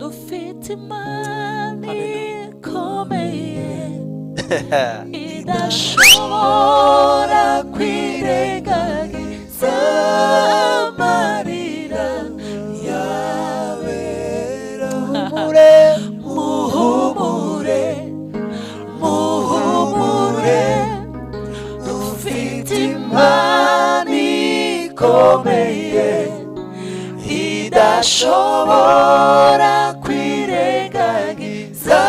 dufite imana ikomeye idashobora kwirengagiza amarira yabera. Muhumure, muhumure, dufite imana ikomeye idashobora kwirengagiza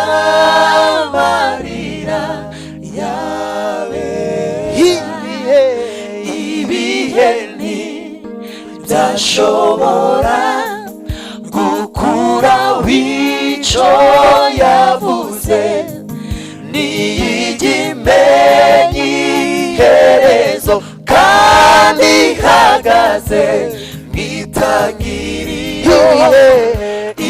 amarira yabera. Ibihe ntibyashobora gukuraho icyo yavuze, niyigimenya iherezo kandi ihagaze mw'itangiriro.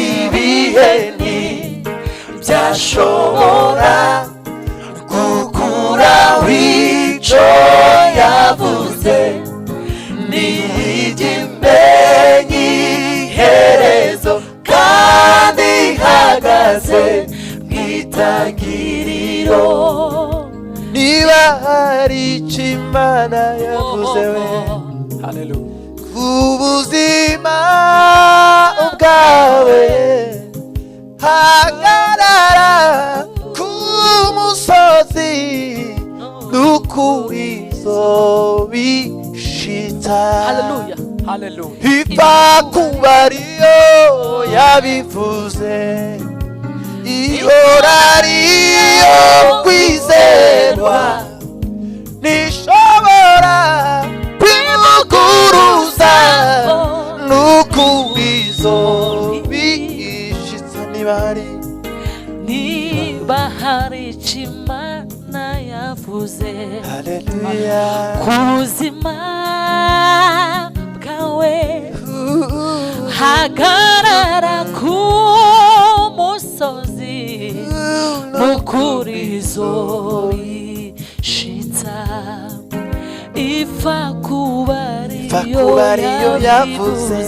Ibihe ntibyashobora gukuraho icyo yavuze, niyigimenya iherezo kandi ihagaze mw'itangiriro. Niba hari icyo Imana yavuze we ku buzima bwawe, hagarara ku musozi n'ukuri izobishitsa. Ipfa kuba ariyo yabivuze, ihora ariyo kwizerwa, nishobora kwivuguruza n'ukuri izobishitsa. Niba hari icyo Imana yavuze ku buzima bwawe, hagarara ku musozi n'ukuri izobishitsa. Ipfa kuba ariyo yavuze,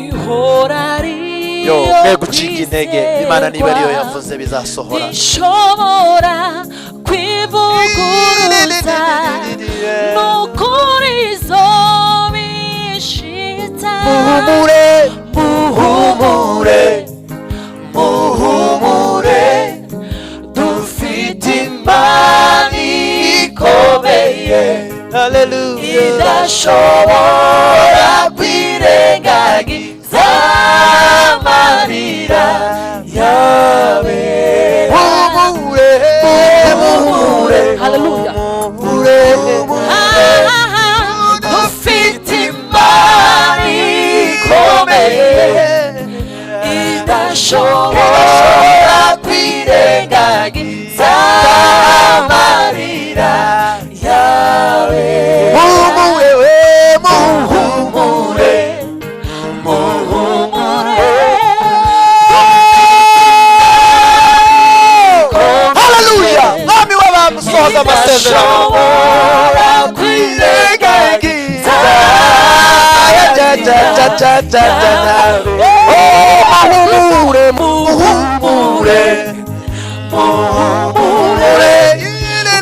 ihora ariyo gucika intege. Imana niba ariyo yavuze bizasohora. Ishobora kwivuguruza n'ukuri izobishitsa. Muhumure, muhumure, muhumure, dufite imana ikomeye idashobora kwirengagiza amarira yabera. Muhumure, muhumure, muhumure, dufite imana ikomeye idashobora kwirengagiza amarira yabera. Muhumure we, muhumure, muhumure. Haleluya! Mwami w'abantu sohoza amasezerano. Idashobora kwirengagiza. Muhumure, muhumure, muhumure,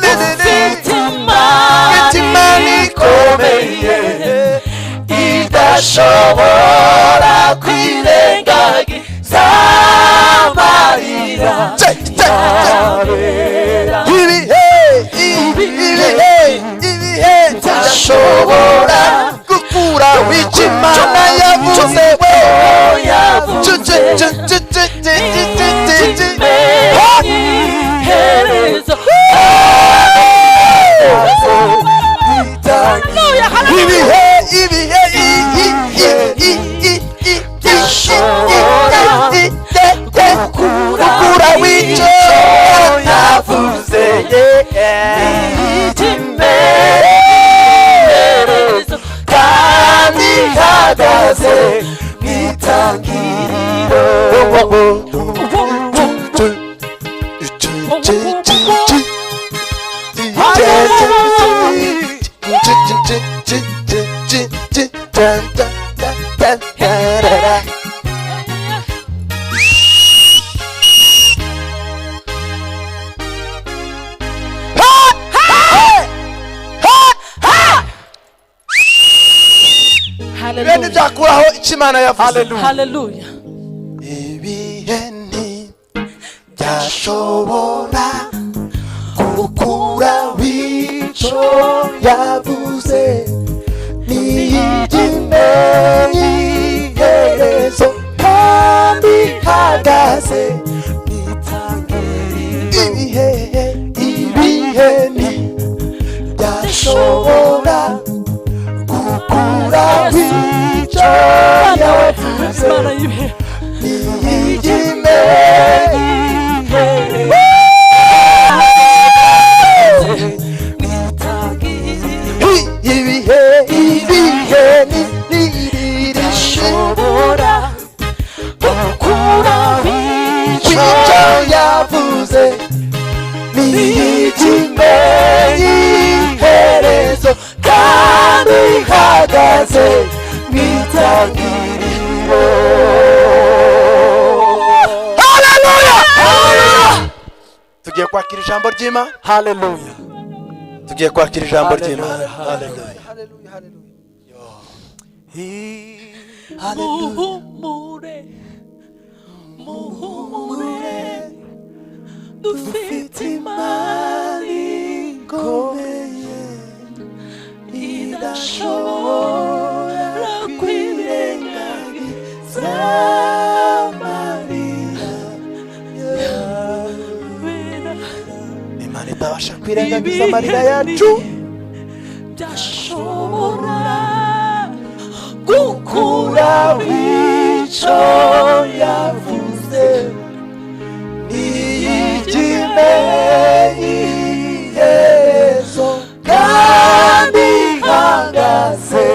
dufite imana ikomeye idashobora kwirengagiza amarira yabera. Ibihe ntashobora gukuraho icyo Imana yavuze we. Iherezo gukuraho icyo yavuze, iherezo kandi ihagaze mw'itangiriro. ibihe ntibyakuraho icyo Imana yavuze. Hallelujah. Ibihe ntibyashobora gukuraho icyo yavuze, niyigimeye iherezo kandi ihagaze ibihe ntibyashobora gukuraho icyo yavuze, niyigimeye ibihe ntibirashobora gukuraho icyo yavuze, niyigimeye iherezo kandi ihagaze mw'itangiriro. Hallelujah! Tugiye kwakira ijambo ry'Imana. Hallelujah. Tugiye kwakira ijambo ry'Imana. Hallelujah. Muhumure, dufite Imana ikomeye, idashobora kwirengagiza amarira. Imana itabasha kwirengagiza amarira yacu. Byashobora gukuraho icyo yavuze, niyigimeye iherezo kandi ihagaze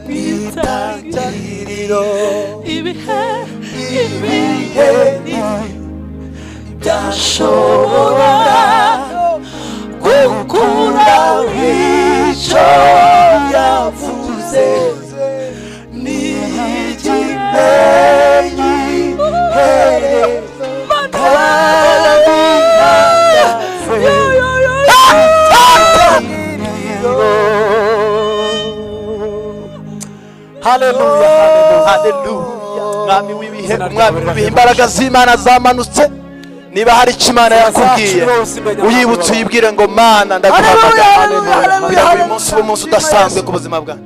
mw'itangiriro. ibihe byashobora gukuraho icyo yavuze, niyigimeye iherezo kandi ihagaze. Hallelujah, hallelujah. Mwami w'ibihe, umwami w'ibihe, imbaraga z'Imana zamanutse. Niba hari icyo Imana yakubwiye, uyibutse uyibwire ngo Mana ndaguhamagara. Uyu munsi uba umunsi udasanzwe ku buzima bwawe.